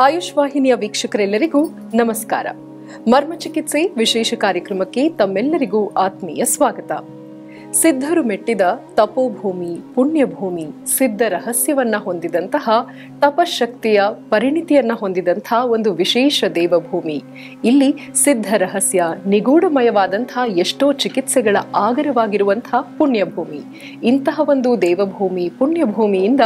ಆಯುಷ್ ವಾಹಿನಿಯ ವೀಕ್ಷಕರೆಲ್ಲರಿಗೂ ನಮಸ್ಕಾರ. ಮರ್ಮ ಚಿಕಿತ್ಸೆ ವಿಶೇಷ ಕಾರ್ಯಕ್ರಮಕ್ಕೆ ತಮ್ಮೆಲ್ಲರಿಗೂ ಆತ್ಮೀಯ ಸ್ವಾಗತ. ಸಿದ್ಧರು ಮೆಟ್ಟಿದ ತಪೋಭೂಮಿ, ಪುಣ್ಯಭೂಮಿ, ಸಿದ್ಧ ರಹಸ್ಯವನ್ನ ಹೊಂದಿದಂತಹ, ತಪಶಕ್ತಿಯ ಪರಿಣಿತಿಯನ್ನ ಹೊಂದಿದಂತಹ ಒಂದು ವಿಶೇಷ ದೇವಭೂಮಿ. ಇಲ್ಲಿ ಸಿದ್ಧ ರಹಸ್ಯ, ನಿಗೂಢಮಯವಾದಂತಹ ಎಷ್ಟೋ ಚಿಕಿತ್ಸೆಗಳ ಆಗರವಾಗಿರುವಂತಹ ಪುಣ್ಯಭೂಮಿ. ಇಂತಹ ಒಂದು ದೇವಭೂಮಿ, ಪುಣ್ಯಭೂಮಿಯಿಂದ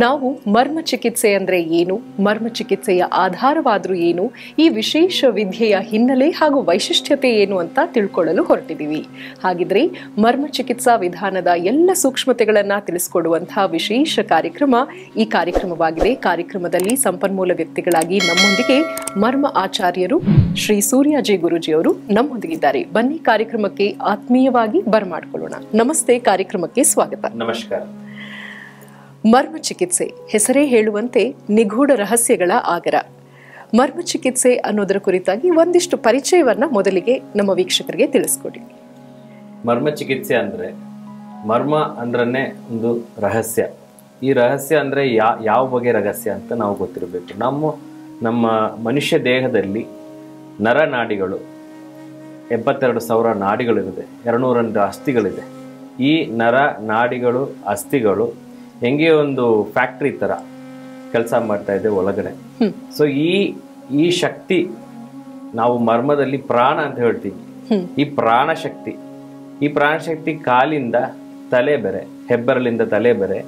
ನಾವು ಮರ್ಮ ಚಿಕಿತ್ಸೆ ಅಂದ್ರೆ ಏನು, ಮರ್ಮ ಚಿಕಿತ್ಸೆಯ ಆಧಾರವಾದ್ರೂ ಏನು, ಈ ವಿಶೇಷ ವಿದ್ಯೆಯ ಹಿನ್ನೆಲೆ ಹಾಗೂ ವೈಶಿಷ್ಟ್ಯತೆ ಏನು ಅಂತ ತಿಳ್ಕೊಳ್ಳಲು ಹೊರಟಿದ್ದೀವಿ. ಹಾಗಿದ್ರೆ ಮರ್ಮ ಚಿಕಿತ್ಸಾ ವಿಧಾನದ ಎಲ್ಲ ಸೂಕ್ಷ್ಮತೆಗಳನ್ನ ತಿಳಿಸಿಕೊಡುವಂತಹ ವಿಶೇಷ ಕಾರ್ಯಕ್ರಮ ಈ ಕಾರ್ಯಕ್ರಮವಾಗಿದೆ. ಕಾರ್ಯಕ್ರಮದಲ್ಲಿ ಸಂಪನ್ಮೂಲ ವ್ಯಕ್ತಿಗಳಾಗಿ ನಮ್ಮೊಂದಿಗೆ ಮರ್ಮ ಆಚಾರ್ಯರು ಶ್ರೀ ಸೂರ್ಯ ಜೆ ಗುರೂಜಿಯವರು ನಮ್ಮೊಂದಿಗಿದ್ದಾರೆ. ಬನ್ನಿ ಕಾರ್ಯಕ್ರಮಕ್ಕೆ ಆತ್ಮೀಯವಾಗಿ ಬರಮಾಡಿಕೊಳ್ಳೋಣ. ನಮಸ್ತೆ, ಕಾರ್ಯಕ್ರಮಕ್ಕೆ ಸ್ವಾಗತ. ನಮಸ್ಕಾರ. ಮರ್ಮ ಚಿಕಿತ್ಸೆ ಹೆಸರೇ ಹೇಳುವಂತೆ ನಿಗೂಢ ರಹಸ್ಯಗಳ ಆಗರ. ಮರ್ಮ ಚಿಕಿತ್ಸೆ ಅನ್ನೋದರ ಕುರಿತಾಗಿ ಒಂದಿಷ್ಟು ಪರಿಚಯವನ್ನ ಮೊದಲಿಗೆ ನಮ್ಮ ವೀಕ್ಷಕರಿಗೆ ತಿಳಿಸ್ಕೊಡಿ. ಮರ್ಮ ಚಿಕಿತ್ಸೆ ಅಂದ್ರೆ, ಮರ್ಮ ಅಂದ್ರೇ ಒಂದು ರಹಸ್ಯ. ಈ ರಹಸ್ಯ ಅಂದ್ರೆ ಯಾವ ಬಗೆ ರಹಸ್ಯ ಅಂತ ನಾವು ಗೊತ್ತಿರಬೇಕು. ನಮ್ಮ ಮನುಷ್ಯ ದೇಹದಲ್ಲಿ ನರನಾಡಿಗಳು 72,000 ನಾಡಿಗಳಿದೆ, 200 ಅಸ್ಥಿಗಳಿದೆ. ಈ ನರ ನಾಡಿಗಳು, ಅಸ್ಥಿಗಳು ಹೆಂಗೆ ಒಂದು ಫ್ಯಾಕ್ಟ್ರಿ ತರ ಕೆಲಸ ಮಾಡ್ತಾ ಇದೆ ಒಳಗಡೆ. ಸೊ ಈ ಶಕ್ತಿ ನಾವು ಮರ್ಮದಲ್ಲಿ ಪ್ರಾಣ ಅಂತ ಹೇಳ್ತೀವಿ. ಈ ಪ್ರಾಣಶಕ್ತಿ ಕಾಲಿಂದ ತಲೆ ಬೆರೆ, ಹೆಬ್ಬರಲಿಂದ ತಲೆ ಬೆರೆ,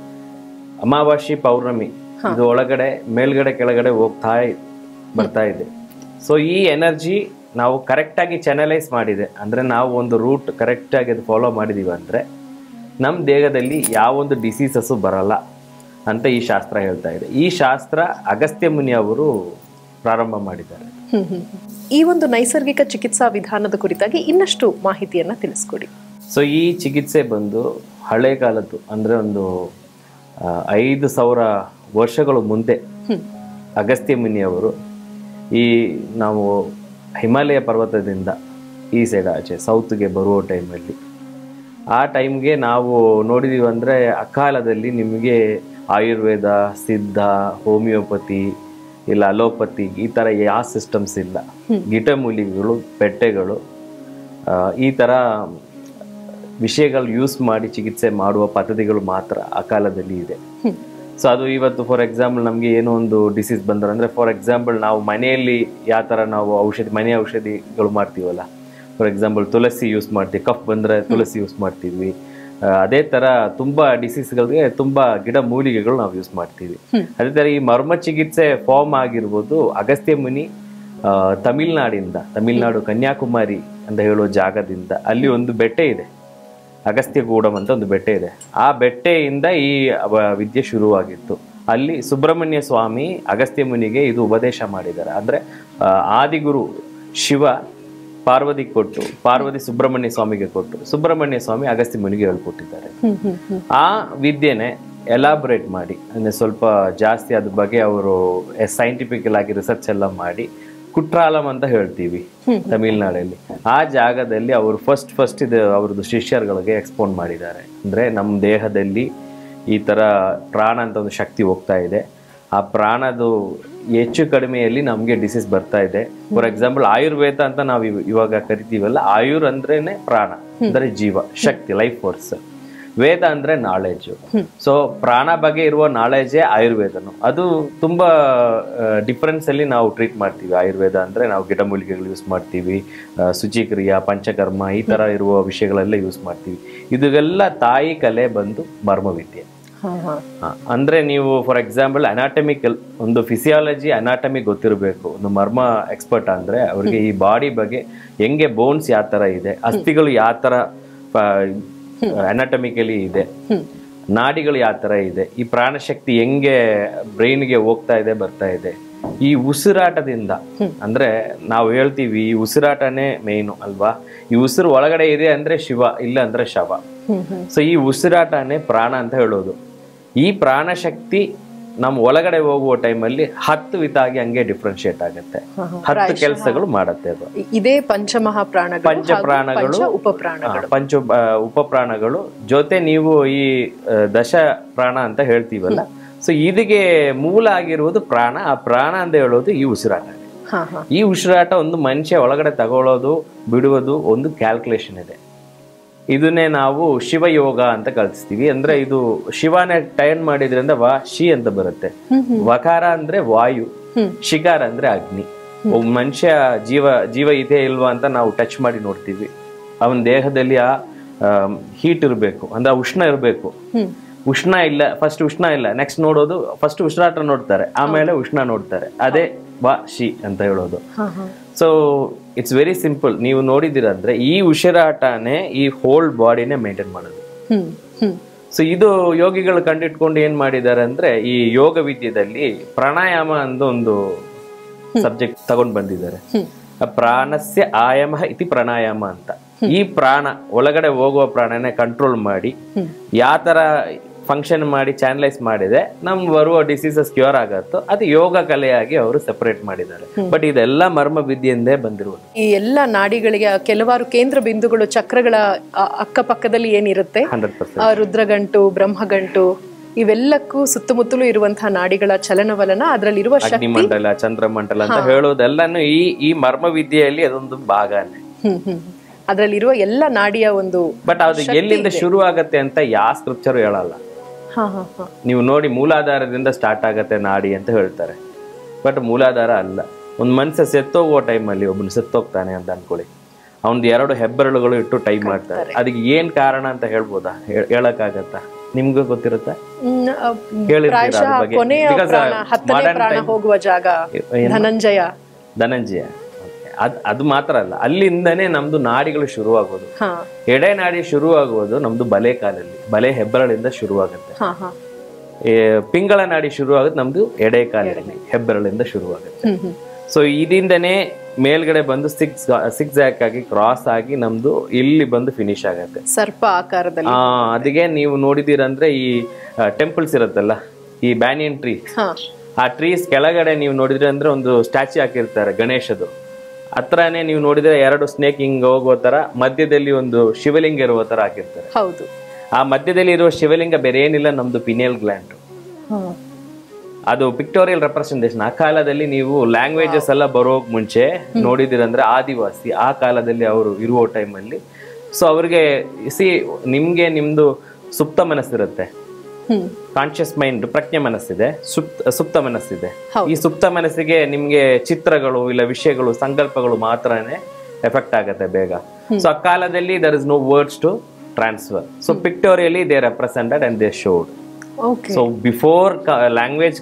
ಅಮಾವಾಸ್ಯೆ ಪೌರ್ಣಮಿ ಇದು ಒಳಗಡೆ ಮೇಲ್ಗಡೆ ಕೆಳಗಡೆ ಬರ್ತಾ ಇದೆ. ಸೊ ಈ ಎನರ್ಜಿ ನಾವು ಕರೆಕ್ಟ್ ಆಗಿ ಚಾನಲೈಸ್ ಮಾಡಿದೆ ಅಂದ್ರೆ, ನಾವು ಒಂದು ರೂಟ್ ಕರೆಕ್ಟ್ ಆಗಿ ಅದು ಫಾಲೋ ಮಾಡಿದೀವಿ ಅಂದ್ರೆ ನಮ್ಮ ದೇಹದಲ್ಲಿ ಯಾವೊಂದು ಡಿಸೀಸಸ್ಸು ಬರಲ್ಲ ಅಂತ ಈ ಶಾಸ್ತ್ರ ಹೇಳ್ತಾ ಇದೆ. ಈ ಶಾಸ್ತ್ರ ಅಗಸ್ತ್ಯ ಮುನಿ ಅವರು ಪ್ರಾರಂಭ ಮಾಡಿದ್ದಾರೆ. ಈ ಒಂದು ನೈಸರ್ಗಿಕ ಚಿಕಿತ್ಸಾ ವಿಧಾನದ ಕುರಿತಾಗಿ ಇನ್ನಷ್ಟು ಮಾಹಿತಿಯನ್ನ ತಿಳಿಸ್ಕೊಡಿ. ಸೊ ಈ ಚಿಕಿತ್ಸೆ ಬಂದು ಹಳೆ ಕಾಲದ್ದು ಅಂದ್ರೆ ಒಂದು 5,000 ವರ್ಷಗಳು ಮುಂದೆ ಅಗಸ್ತ್ಯ ಮುನಿ ಅವರು ನಾವು ಹಿಮಾಲಯ ಪರ್ವತದಿಂದ ಈ ಸೈಡ್ ಆಚೆ ಸೌತ್ಗೆ ಬರುವ ಟೈಮಲ್ಲಿ, ಆ ಟೈಮ್ಗೆ ನಾವು ನೋಡಿದೀವಿ ಅಂದ್ರೆ ಅಕಾಲದಲ್ಲಿ ನಿಮಗೆ ಆಯುರ್ವೇದ, ಸಿದ್ಧ, ಹೋಮಿಯೋಪತಿ ಇಲ್ಲ ಅಲೋಪತಿ ಈ ತರ ಯಾವ ಸಿಸ್ಟಮ್ಸ್ ಇಲ್ಲ. ಗಿಡಮೂಲಿಕೆಗಳು, ಬೆಟ್ಟೆಗಳು, ಈ ತರ ವಿಷಯಗಳು ಯೂಸ್ ಮಾಡಿ ಚಿಕಿತ್ಸೆ ಮಾಡುವ ಪದ್ಧತಿಗಳು ಮಾತ್ರ ಆ ಕಾಲದಲ್ಲಿ ಇದೆ. ಸೊ ಅದು ಇವತ್ತು ಫಾರ್ ಎಕ್ಸಾಂಪಲ್ ನಮ್ಗೆ ಏನೋ ಒಂದು ಡಿಸೀಸ್ ಬಂದ್ರೆ ಅಂದ್ರೆ, ಫಾರ್ ಎಕ್ಸಾಂಪಲ್ ನಾವು ಮನೆಯಲ್ಲಿ ಯಾವ ತರ ನಾವು ಮನೆ ಔಷಧಿಗಳು ಮಾಡ್ತೀವಲ್ಲ, ಫಾರ್ ಎಕ್ಸಾಂಪಲ್ ತುಳಸಿ ಯೂಸ್ ಮಾಡ್ತೀವಿ, ಕಫ್ ಬಂದ್ರೆ ತುಳಸಿ ಯೂಸ್ ಮಾಡ್ತೀವಿ. ಅದೇ ತರ ತುಂಬಾ ಡಿಸೀಸ್ಗಳಿಗೆ ತುಂಬಾ ಗಿಡ ಮೂಲಿಕೆಗಳು ನಾವು ಯೂಸ್ ಮಾಡ್ತೀವಿ. ಅದೇ ತರ ಈ ಮರ್ಮ ಚಿಕಿತ್ಸೆ ಫಾರ್ಮ್ ಆಗಿರ್ಬೋದು ಅಗಸ್ತ್ಯ ಮುನಿ ತಮಿಳ್ನಾಡು ಕನ್ಯಾಕುಮಾರಿ ಅಂತ ಹೇಳೋ ಜಾಗದಿಂದ, ಅಲ್ಲಿ ಒಂದು ಬೆಟ್ಟ ಇದೆ, ಅಗಸ್ತ್ಯ ಗೂಡಂ ಅಂತ ಒಂದು ಬೆಟ್ಟ ಇದೆ. ಆ ಬೆಟ್ಟೆಯಿಂದ ಈ ವಿದ್ಯೆ ಶುರುವಾಗಿತ್ತು. ಅಲ್ಲಿ ಸುಬ್ರಹ್ಮಣ್ಯ ಸ್ವಾಮಿ ಅಗಸ್ತ್ಯ ಮುನಿಗೆ ಇದು ಉಪದೇಶ ಮಾಡಿದ್ದಾರೆ. ಅಂದ್ರೆ ಆದಿಗುರು ಶಿವ ಪಾರ್ವತಿ ಕೊಟ್ಟು, ಪಾರ್ವತಿ ಸುಬ್ರಹ್ಮಣ್ಯ ಸ್ವಾಮಿಗೆ ಕೊಟ್ಟು, ಸುಬ್ರಹ್ಮಣ್ಯ ಸ್ವಾಮಿ ಅಗಸ್ತ್ಯ ಮುನಿಗೆ ಹೇಳ್ಕೊಟ್ಟಿದ್ದಾರೆ. ಆ ವಿದ್ಯೆನೆ ಎಲಾಬ್ರೇಟ್ ಮಾಡಿ ಅಂದ್ರೆ ಸ್ವಲ್ಪ ಜಾಸ್ತಿ ಅದ್ರ ಬಗ್ಗೆ ಅವರು ಸೈಂಟಿಫಿಕಲ್ ಆಗಿ ರಿಸರ್ಚ್ ಎಲ್ಲ ಮಾಡಿ ಕುಟ್ರಾಲಂ ಅಂತ ಹೇಳ್ತೀವಿ ತಮಿಳ್ನಾಡಲ್ಲಿ. ಆ ಜಾಗದಲ್ಲಿ ಅವರು ಫಸ್ಟ್ ಇದು ಅವ್ರದ್ದು ಶಿಷ್ಯರುಗಳಿಗೆ ಎಕ್ಸ್ಪೋನ್ ಮಾಡಿದ್ದಾರೆ. ಅಂದ್ರೆ ನಮ್ಮ ದೇಹದಲ್ಲಿ ಈ ತರ ಪ್ರಾಣ ಅಂತ ಒಂದು ಶಕ್ತಿ ಹೋಗ್ತಾ ಇದೆ. ಆ ಪ್ರಾಣದು ಹೆಚ್ಚು ಕಡಿಮೆಯಲ್ಲಿ ನಮ್ಗೆ ಡಿಸೀಸ್ ಬರ್ತಾ ಇದೆ. ಫಾರ್ ಎಕ್ಸಾಂಪಲ್ ಆಯುರ್ವೇದ ಅಂತ ನಾವು ಇವಾಗ ಕರಿತೀವಲ್ಲ, ಆಯುರ್ ಅಂದ್ರೇನೆ ಪ್ರಾಣ ಅಂದ್ರೆ ಜೀವ ಶಕ್ತಿ, ಲೈಫ್ ಫೋರ್ಸ್. ವೇದ ಅಂದ್ರೆ ನಾಲೆಜ್. ಸೊ ಪ್ರಾಣ ಬಗ್ಗೆ ಇರುವ ನಾಲೆಜೇ ಆಯುರ್ವೇದನು. ಅದು ತುಂಬಾ ಡಿಫ್ರೆನ್ಸ್ ಅಲ್ಲಿ ನಾವು ಟ್ರೀಟ್ ಮಾಡ್ತೀವಿ. ಆಯುರ್ವೇದ ಅಂದ್ರೆ ನಾವು ಗಿಡಮೂಲಿಕೆಗಳು ಯೂಸ್ ಮಾಡ್ತೀವಿ, ಶುಚಿಕ್ರಿಯಾ, ಪಂಚಕರ್ಮ ಈ ತರ ಇರುವ ವಿಷಯಗಳೆಲ್ಲ ಯೂಸ್ ಮಾಡ್ತೀವಿ. ಇದೆಲ್ಲ ತಾಯಿ ಕಲೆ ಬಂದು ಮರ್ಮವಿದ್ಯೆ. ಅಂದ್ರೆ ನೀವು ಫಾರ್ ಎಕ್ಸಾಂಪಲ್ ಅನಾಟಮಿಕಲ್ ಒಂದು ಫಿಸಿಯಾಲಜಿ ಅನಾಟಮಿ ಗೊತ್ತಿರಬೇಕು. ಒಂದು ಮರ್ಮ ಎಕ್ಸ್ಪರ್ಟ್ ಅಂದ್ರೆ ಅವ್ರಿಗೆ ಈ ಬಾಡಿ ಬಗ್ಗೆ ಹೆಂಗೆ ಬೋನ್ಸ್ ಯಾವ ತರ ಇದೆ, ಅಸ್ಥಿಗಳು ಯಾವ ತರ ಅನಾಟಮಿಕಲಿ ಇದೆ, ನಾಡಿಗಳು ಯಾವ ತರ ಇದೆ, ಈ ಪ್ರಾಣಶಕ್ತಿ ಹೆಂಗೆ ಬ್ರೈನ್ಗೆ ಹೋಗ್ತಾ ಇದೆ ಬರ್ತಾ ಇದೆ, ಈ ಉಸಿರಾಟದಿಂದ ಅಂದ್ರೆ ನಾವು ಹೇಳ್ತೀವಿ ಈ ಉಸಿರಾಟನೇ ಮೇಯ್ನು ಅಲ್ವಾ. ಈ ಉಸಿರು ಒಳಗಡೆ ಇದೆ ಅಂದ್ರೆ ಶಿವ, ಇಲ್ಲ ಅಂದ್ರೆ ಶವ. ಸೊ ಈ ಉಸಿರಾಟನೇ ಪ್ರಾಣ ಅಂತ ಹೇಳೋದು. ಈ ಪ್ರಾಣಶಕ್ತಿ ನಮ್ಮ ಒಳಗಡೆ ಹೋಗುವ ಟೈಮಲ್ಲಿ 10 ವಿಧ ಆಗಿ ಹಂಗೆ ಡಿಫ್ರೆನ್ಶಿಯೇಟ್ ಆಗುತ್ತೆ. 10 ಕೆಲಸಗಳು ಮಾಡುತ್ತೆ ಅದು. ಇದೇ ಪಂಚಮಹಾಪ್ರಾಣಗಳು, ಪಂಚಪ್ರಾಣಗಳು, ಉಪಪ್ರಾಣಗಳು ಜೊತೆ ನೀವು ಈ ದಶ ಪ್ರಾಣ ಅಂತ ಹೇಳ್ತೀವಲ್ಲ, ಸೊ ಇದಕ್ಕೆ ಮೂಲ ಆಗಿರುವುದು ಪ್ರಾಣ. ಆ ಪ್ರಾಣ ಅಂತ ಹೇಳೋದು ಈ ಉಸಿರಾಟ. ಈ ಉಸಿರಾಟ ಒಂದು ಮನುಷ್ಯ ಒಳಗಡೆ ತಗೊಳ್ಳೋದು ಬಿಡುವುದು ಒಂದು ಕ್ಯಾಲ್ಕುಲೇಷನ್ ಇದೆ. ಇದನ್ನೇ ನಾವು ಶಿವಯೋಗ ಅಂತ ಕಲಿಸ್ತೀವಿ. ಅಂದ್ರೆ ಇದು ಶಿವನೇ ಟೈನ್ ಮಾಡಿದ್ರಿಂದ ಶಿ ಅಂತ ಬರುತ್ತೆ. ವಕಾರ ಅಂದ್ರೆ ವಾಯು, ಶಿಕಾರ ಅಂದ್ರೆ ಅಗ್ನಿ. ಒಬ್ಬ ಮನುಷ್ಯ ಜೀವ ಇದೆ ಇಲ್ವಾ ಅಂತ ನಾವು ಟಚ್ ಮಾಡಿ ನೋಡ್ತೀವಿ. ಅವನ ದೇಹದಲ್ಲಿ ಆ ಹೀಟ್ ಇರಬೇಕು, ಅಂದ್ರೆ ಉಷ್ಣ ಇರಬೇಕು. ಉಷ್ಣ ಇಲ್ಲ, ಫಸ್ಟ್ ಉಷ್ಣ ಇಲ್ಲ, ನೆಕ್ಸ್ಟ್ ನೋಡೋದು ಫಸ್ಟ್ ಉಸಿರಾಟ ನೋಡ್ತಾರೆ, ಆಮೇಲೆ ಉಷ್ಣ ನೋಡ್ತಾರೆ. ಅದೇ ಶಿ ಅಂತ ಹೇಳೋದು. So it's very simple. ನೀವು ನೋಡಿದಿರಂದ್ರೆ ಈ ಉಸಿರಾಟನೇ ಈ ಹೋಲ್ ಬಾಡಿನೇ ಮೇಂಟೈನ್ ಮಾಡೋದು. ಸೊ ಇದು ಯೋಗಿಗಳು ಕಂಡಿಟ್ಕೊಂಡು ಏನ್ ಮಾಡಿದ್ದಾರೆ ಅಂದ್ರೆ, ಈ ಯೋಗ ವಿದ್ಯೆದಲ್ಲಿ ಪ್ರಾಣಾಯಾಮ ಅಂತ ಒಂದು ಸಬ್ಜೆಕ್ಟ್ ತಗೊಂಡ್ ಬಂದಿದ್ದಾರೆ. ಪ್ರಾಣಸ್ಯ ಆಯಾಮ ಇತಿ ಪ್ರಾಣಾಯಾಮ ಅಂತ. ಈ ಪ್ರಾಣ ಒಳಗಡೆ ಹೋಗುವ ಪ್ರಾಣನೇ ಕಂಟ್ರೋಲ್ ಮಾಡಿ ಯಾವ ತರ ಫಂಕ್ಷನ್ ಮಾಡಿ ಚಾನಲೈಸ್ ಮಾಡಿದೆ ನಮ್ಗೆ ಬರುವ ಡಿಸೀಸಸ್ ಕ್ಯೂರ್ ಆಗತ್ತೋ ಅದು ಯೋಗ ಕಲೆಯಾಗಿ ಅವರು ಸೆಪರೇಟ್ ಮಾಡಿದ್ದಾರೆ. ಬಟ್ ಇದೆಲ್ಲ ಮರ್ಮ ವಿದ್ಯೆಯಿಂದೇ ಬಂದಿರುವುದು. ಈ ಎಲ್ಲ ನಾಡಿಗಳಿಗೆ ಕೆಲವಾರು ಕೇಂದ್ರ ಬಿಂದುಗಳು, ಚಕ್ರಗಳ ಅಕ್ಕಪಕ್ಕದಲ್ಲಿ ಏನಿರುತ್ತೆ, 100% ರುದ್ರಗಂಟು, ಬ್ರಹ್ಮಗಂಟು, ಇವೆಲ್ಲಕ್ಕೂ ಸುತ್ತಮುತ್ತಲೂ ಇರುವಂತಹ ನಾಡಿಗಳ ಚಲನವಲನ, ಅದರಲ್ಲಿರುವ ಅಗ್ನಿಮಂಡಲ, ಚಂದ್ರಮಂಡಲ ಅಂತ ಹೇಳೋದೆಲ್ಲಾನು ಈ ಮರ್ಮ ವಿದ್ಯೆಯಲ್ಲಿ ಅದೊಂದು ಭಾಗನೇ. ಅದರಲ್ಲಿರುವ ಎಲ್ಲ ನಾಡಿಯ ಒಂದು, ಬಟ್ ಅದು ಎಲ್ಲಿಂದ ಶುರು ಆಗತ್ತೆ ಅಂತ ಯಾವ ಸ್ಕ್ರಿಪ್ಚರ್ ಹೇಳಲ್ಲ. ನೀವು ನೋಡಿ ಮೂಲಾಧಾರದಿಂದ ಸ್ಟಾರ್ಟ್ ಆಗತ್ತೆ ನಾಡಿ ಅಂತ ಹೇಳ್ತಾರೆ, ಬಟ್ ಮೂಲಾಧಾರ ಅಲ್ಲ. ಒಂದ್ ಮನುಷ್ಯ ಸೆತ್ತೋಗುವ ಟೈಮಲ್ಲಿ ಒಬ್ಬನು ಸೆತ್ತೋಗ್ತಾನೆ ಅಂತ ಅನ್ಕೊಳ್ಳಿ, ಅವನ್ದು 2 ಹೆಬ್ಬೆರಳುಗಳು ಇಟ್ಟು ಟೈಮ್ ಮಾಡ್ತಾರೆ. ಅದಕ್ಕೆ ಏನ್ ಕಾರಣ ಅಂತ ಹೇಳ್ಬೋದಾ? ಹೇಳಕ್ಕಾಗತ್ತಾ? ನಿಮ್ಗೂ ಗೊತ್ತಿರುತ್ತಾ? ಹೋಗುವ ಜಾಗ ಧನಂಜಯ. ಅದು ಮಾತ್ರ ಅಲ್ಲ, ಅಲ್ಲಿಂದನೇ ನಮ್ದು ನಾಡಿಗಳು ಶುರುವಾಗೋದು. ಎಡೆ ನಾಡಿ ಶುರುವಾಗುವುದು ನಮ್ದು ಬಲೆ ಕಾಲಲ್ಲಿ, ಬಲೆ ಹೆಬ್ಬೆರಳಿಂದ ಶುರುವಾಗುತ್ತೆ. ಪಿಂಗಳ ನಾಡಿ ಶುರುವಾಗುತ್ತೆ ನಮ್ದು ಎಡೆ ಕಾಲಲ್ಲಿ, ಹೆಬ್ಬೆರಳಿಂದ ಶುರುವಾಗುತ್ತೆ. ಸೊ ಇದರಿಂದನೇ ಮೇಲ್ಗಡೆ ಬಂದು ಸಿಕ್ಸ್ ಆಗಿ ಕ್ರಾಸ್ ಆಗಿ ನಮ್ದು ಇಲ್ಲಿ ಬಂದು ಫಿನಿಶ್ ಆಗತ್ತೆ ಸರ್ಪ ಆಕಾರದಲ್ಲಿ. ಅದಕ್ಕೆ ನೀವು ನೋಡಿದಿರಂದ್ರೆ ಈ ಟೆಂಪಲ್ಸ್ ಇರುತ್ತಲ್ಲ, ಈ ಬ್ಯಾನಿಯನ್ ಟ್ರೀ, ಆ ಟ್ರೀಸ್ ಕೆಳಗಡೆ ನೀವು ನೋಡಿದ್ರೆ ಅಂದ್ರೆ ಒಂದು ಸ್ಟ್ಯಾಚ್ಯೂ ಹಾಕಿರ್ತಾರೆ ಗಣೇಶದು. ಹತ್ರನೇ ನೀವು ನೋಡಿದ್ರೆ 2 ಸ್ನೇಕ್ ಹಿಂಗ್ ಹೋಗೋ ತರ ಮಧ್ಯದಲ್ಲಿ ಒಂದು ಶಿವಲಿಂಗ ಇರುವ ತರ ಹಾಕಿರ್ತಾರೆ. ಹೌದು, ಆ ಮಧ್ಯದಲ್ಲಿ ಇರುವ ಶಿವಲಿಂಗ ಬೇರೆ ಏನಿಲ್ಲ, ನಮ್ದು ಪಿನಿಯಲ್ ಗ್ಲ್ಯಾಂಡ್. ಅದು ಪಿಕ್ಟೋರಿಯಲ್ ರೆಪ್ರೆಸೆಂಟೇಷನ್. ಆ ಕಾಲದಲ್ಲಿ ನೀವು ಲ್ಯಾಂಗ್ವೇಜಸ್ ಎಲ್ಲ ಬರೋಕ್ ಮುಂಚೆ ನೋಡಿದಿರಂದ್ರೆ ಆದಿವಾಸಿ ಆ ಕಾಲದಲ್ಲಿ ಅವರು ಇರುವ ಟೈಮಲ್ಲಿ, ಸೊ ಅವ್ರಿಗೆ ನಿಮ್ಗೆ ನಿಮ್ದು ಸುಪ್ತ ಮನಸ್ಸಿರುತ್ತೆ, ಕಾನ್ಶಿಯಸ್ ಮೈಂಡ್, ಪ್ರಜ್ಞೆ ಮನಸ್ಸಿದೆ, ಸುಪ್ತ ಮನಸ್ಸಿದೆ. ಈ ಸುಪ್ತ ಮನಸ್ಸಿಗೆ ನಿಮ್ಗೆ ಚಿತ್ರಗಳು ಇಲ್ಲ ವಿಷಯಗಳು ಸಂಕಲ್ಪಗಳು ಮಾತ್ರನೇ ಎಫೆಕ್ಟ್ ಆಗತ್ತೆ ಬೇಗ. ಸೊ ಆ ಕಾಲದಲ್ಲಿ there is no words to transfer. So pictorially they represented and they showed. So before language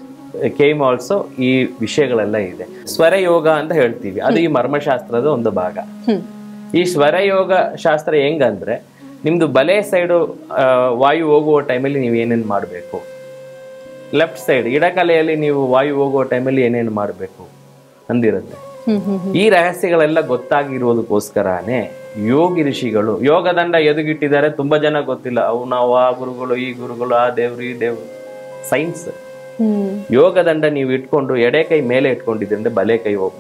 came also ಈ ವಿಷಯಗಳೆಲ್ಲ ಇದೆ. ಸ್ವರ ಯೋಗ ಅಂತ ಹೇಳ್ತೀವಿ, ಅದು ಈ ಮರ್ಮಶಾಸ್ತ್ರದ ಒಂದು ಭಾಗ. ಈ ಸ್ವರ ಯೋಗ ಶಾಸ್ತ್ರ ಹೆಂಗಂದ್ರೆ, ನಿಮ್ದು ಬಲೆ ಸೈಡು ವಾಯು ಹೋಗುವ ಟೈಮಲ್ಲಿ ನೀವು ಏನೇನು ಮಾಡಬೇಕು, ಲೆಫ್ಟ್ ಸೈಡ್ ಎಡಕಲೆಯಲ್ಲಿ ನೀವು ವಾಯು ಹೋಗುವ ಟೈಮಲ್ಲಿ ಏನೇನು ಮಾಡಬೇಕು ಅಂದಿರುತ್ತೆ. ಈ ರಹಸ್ಯಗಳೆಲ್ಲ ಗೊತ್ತಾಗಿರೋದಕ್ಕೋಸ್ಕರನೇ ಯೋಗಿ ಋಷಿಗಳು ಯೋಗದಂಡ ಎದುಗಿಟ್ಟಿದ್ದಾರೆ. ತುಂಬಾ ಜನ ಗೊತ್ತಿಲ್ಲ, ನಾವು ಆ ಗುರುಗಳು, ಈ ಗುರುಗಳು, ಆ ದೇವ್ರು, ಈ ದೇವ್ರು. ಸೈನ್ಸ್ ಯೋಗದಂಡ ನೀವು ಇಟ್ಕೊಂಡು ಎಡೆ ಕೈ ಮೇಲೆ ಇಟ್ಕೊಂಡಿದ್ರೆ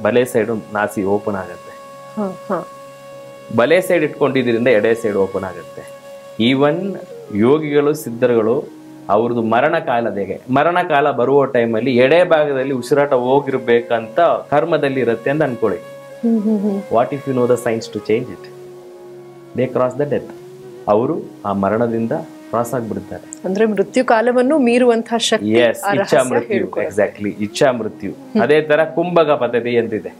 ಬಲೆ ಸೈಡ್ ನಾಸಿ ಓಪನ್ ಆಗತ್ತೆ. ಬಲೆ ಸೈಡ್ ಇಟ್ಕೊಂಡಿದ್ರಿಂದ ಎಡೆ ಸೈಡ್ ಓಪನ್ ಆಗುತ್ತೆ. ಈವನ್ ಯೋಗಿಗಳು, ಸಿದ್ಧರುಗಳು ಅವ್ರದ್ದು ಮರಣ ಕಾಲ ಬರುವ ಟೈಮಲ್ಲಿ ಎಡೆ ಭಾಗದಲ್ಲಿ ಉಸಿರಾಟ ಹೋಗಿರ್ಬೇಕಂತ ಕರ್ಮದಲ್ಲಿ ಇರುತ್ತೆ ಅಂತ ಅನ್ಕೊಳ್ಳಿ. What if you know the signs to change it? They cross the death. ಅವರು ಆ ಮರಣದಿಂದ ಕ್ರಾಸ್ ಆಗ್ಬಿಡ್ತಾರೆ. ಅಂದ್ರೆ ಮೃತ್ಯು ಕಾಲವನ್ನು ಮೀರುವಂತಹ ಶಕ್ತಿ. ಎಸ್, ಇಚ್ಛಾ ಮೃತ್ಯು. ಎಕ್ಸಾಕ್ಟ್ಲಿ, ಇಚ್ಛಾ ಮೃತ್ಯು. ಅದೇ ತರ ಕುಂಭಕ ಪದ್ಧತಿ ಅಂತಿದೆ.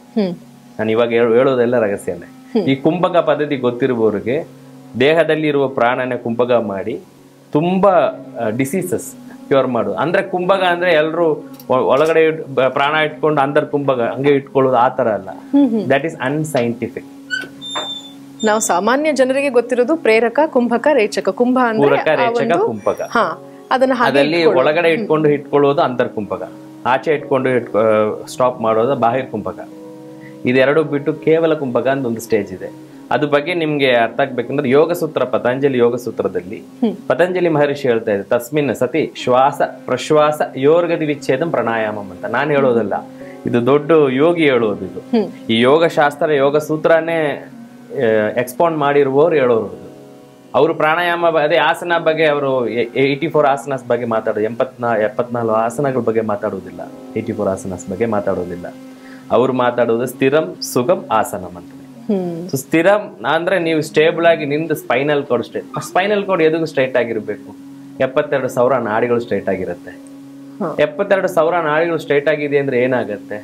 ನಾನು ಇವಾಗ ಹೇಳೋದೆಲ್ಲ ರಹಸ್ಯನೇ. ಈ ಕುಂಭಕ ಪದ್ಧತಿ ಗೊತ್ತಿರುವವರಿಗೆ ದೇಹದಲ್ಲಿ ಇರುವ ಪ್ರಾಣನ ಕುಂಭಕ ಮಾಡಿ ತುಂಬಾ ಡಿಸೀಸಸ್ ಕ್ಯೂರ್ ಮಾಡೋದು. ಅಂದ್ರೆ ಕುಂಭಕ ಅಂದ್ರೆ ಎಲ್ರು ಒಳಗಡೆ ಪ್ರಾಣ ಇಟ್ಕೊಂಡು ಅಂತರ್ ಕುಂಭಕ ಹಂಗೆ ಇಟ್ಕೊಳ್ಳೋದು ಆ ತರ ಅಲ್ಲ. That is unscientific. ನಾವು ಸಾಮಾನ್ಯ ಜನರಿಗೆ ಗೊತ್ತಿರೋದು ಪ್ರೇರಕ, ಕುಂಭಕ, ರೇಚಕ. ಕುಂಭ ಅಂದ್ರೆ ಪೂರಕ, ರೇಚಕ, ಕುಂಭಕ. ಅದರಲ್ಲಿ ಒಳಗಡೆ ಇಟ್ಕೊಳ್ಳೋದು ಅಂತರ್ ಕುಂಭಕ, ಆಚೆ ಇಟ್ಕೊಂಡು ಸ್ಟಾಪ್ ಮಾಡೋದು ಬಾಹಿರ್ ಕುಂಭಕ. ಇದೆರಡು ಬಿಟ್ಟು ಕೇವಲ ಕುಂಭಕ ಅಂತ ಒಂದು ಸ್ಟೇಜ್ ಇದೆ. ಅದ್ರ ಬಗ್ಗೆ ನಿಮ್ಗೆ ಅರ್ಥ ಆಗ್ಬೇಕಂದ್ರೆ ಯೋಗ ಸೂತ್ರ, ಪತಂಜಲಿ ಯೋಗ ಸೂತ್ರದಲ್ಲಿ ಪತಂಜಲಿ ಮಹರ್ಷಿ ಹೇಳ್ತಾ ಇದ್ದಾರೆ, ತಸ್ಮಿನ್ ಸತಿ ಶ್ವಾಸ ಪ್ರಶ್ವಾಸ ಯೋರ್ಗದಿ ವಿಚ್ಛೇದಂ ಪ್ರಾಣಾಯಾಮಂ ಅಂತ. ನಾನು ಹೇಳೋದಲ್ಲ, ಇದು ದೊಡ್ಡ ಯೋಗಿ ಹೇಳೋದು. ಇದು ಈ ಯೋಗ ಶಾಸ್ತ್ರ, ಯೋಗ ಸೂತ್ರನೇ ಎಕ್ಸ್ಪೌಂಡ್ ಮಾಡಿರುವವರು ಹೇಳೋರು. ಅವರು ಪ್ರಾಣಾಯಾಮ ಅದೇ ಆಸನ ಬಗ್ಗೆ ಅವರು 84 ಆಸನಸ್ ಬಗ್ಗೆ ಮಾತಾಡೋದು, 74 ಆಸನಗಳ ಬಗ್ಗೆ ಮಾತಾಡೋದಿಲ್ಲ, 84 ಆಸನಸ್ ಬಗ್ಗೆ ಮಾತಾಡೋದಿಲ್ಲ. ಅವ್ರು ಮಾತಾಡೋದು ಸ್ಥಿರಂ ಸುಗಮ್ ಆಸನಂ ಅಂತ. ಸೊ ಸ್ಥಿರಂ ಅಂದ್ರೆ ನೀವು ಸ್ಟೇಬಲ್ ಆಗಿ ನಿಂದು ಸ್ಪೈನಲ್ ಕೋಡ್ ಎದುಗು ಸ್ಟ್ರೈಟ್ ಆಗಿರ್ಬೇಕು. 72,000 ನಾಡಿಗಳು ಸ್ಟ್ರೈಟ್ ಆಗಿರುತ್ತೆ. 72,000 ನಾಡಿಗಳು ಸ್ಟ್ರೈಟ್ ಆಗಿದೆ ಅಂದ್ರೆ ಏನಾಗತ್ತೆ,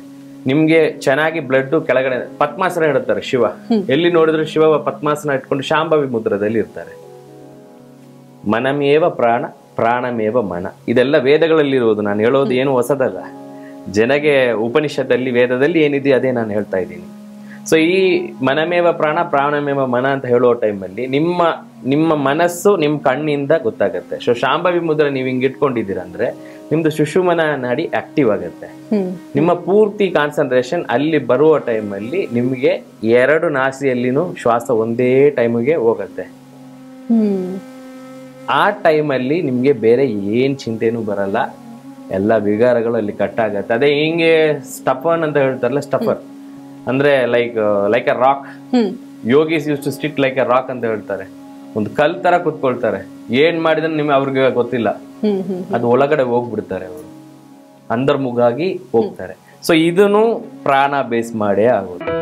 ನಿಮ್ಗೆ ಚೆನ್ನಾಗಿ ಬ್ಲಡ್ ಕೆಳಗಡೆ ಪದ್ಮಾಸನ ಇಡುತ್ತಾರೆ ಶಿವ. ಎಲ್ಲಿ ನೋಡಿದ್ರು ಶಿವ ಪದ್ಮಾಸನ ಇಟ್ಕೊಂಡು ಶಾಂಭವಿ ಮುದ್ರದಲ್ಲಿ ಇರ್ತಾರೆ. ಮನಮೇವ ಪ್ರಾಣ ಪ್ರಾಣಮೇವ ಮನ, ಇದೆಲ್ಲ ವೇದಗಳಲ್ಲಿ ಇರುವುದು. ನಾನು ಹೇಳೋದು ಏನು ಹೊಸದಲ್ಲ. ಜನಗೆ ಉಪನಿಷತ್ತಲ್ಲಿ ವೇದದಲ್ಲಿ ಏನಿದೆ ಅದೇ ನಾನು ಹೇಳ್ತಾ ಇದ್ದೀನಿ. ಸೊ ಈ ಮನಮೇವ ಪ್ರಾಣ ಪ್ರಾಣಮೇವ ಮನ ಅಂತ ಹೇಳೋ ಟೈಮಲ್ಲಿ ನಿಮ್ಮ ಮನಸ್ಸು ನಿಮ್ಮ ಕಣ್ಣಿಂದ ಗೊತ್ತಾಗತ್ತೆ. ಸೊ ಶಾಂಭವಿ ಮುದ್ರೆ ನೀವು ಹಿಂಗ್ ಇಟ್ಕೊಂಡಿದ್ದೀರ ಅಂದ್ರೆ ನಿಮ್ದು ಸುಷುಮ್ನ ನಾಡಿ ಆಕ್ಟಿವ್ ಆಗುತ್ತೆ. ನಿಮ್ಮ ಪೂರ್ತಿ ಕಾನ್ಸಂಟ್ರೇಷನ್ ಅಲ್ಲಿ ಬರುವ ಟೈಮಲ್ಲಿ ನಿಮ್ಗೆ 2 ನಾಸಿಯಲ್ಲಿನೂ ಶ್ವಾಸ ಒಂದೇ ಟೈಮಿಗೆ ಹೋಗತ್ತೆ. ಆ ಟೈಮಲ್ಲಿ ನಿಮ್ಗೆ ಬೇರೆ ಏನ್ ಚಿಂತೆನೂ ಬರಲ್ಲ, ಎಲ್ಲ ವಿಗಾರಗಳು ಅಲ್ಲಿ ಕಟ್ ಆಗತ್ತೆ. ಅದೇ ಹಿಂಗೆ ಸ್ಟಫನ್ ಅಂತ ಹೇಳ್ತಾರಲ್ಲ, ಸ್ಟಫರ್ ಅಂದ್ರೆ like a rock. Yogis use to sit like a rock ಅಂತ ಹೇಳ್ತಾರೆ. ಒಂದು ಕಲ್ ತರ ಕುತ್ಕೊಳ್ತಾರೆ, ಏನ್ ಮಾಡಿದ್ರೆ ನಿಮ್ಗೆ ಅವ್ರಿಗೆ ಗೊತ್ತಿಲ್ಲ, ಅದು ಒಳಗಡೆ ಹೋಗ್ಬಿಡ್ತಾರೆ, ಅವರು ಅಂತರ್ಮುಖಾಗಿ ಹೋಗ್ತಾರೆ. ಸೊ ಇದನ್ನು ಪ್ರಾಣ ಬೇಸ್ ಮಾಡೇ ಆಗೋದು.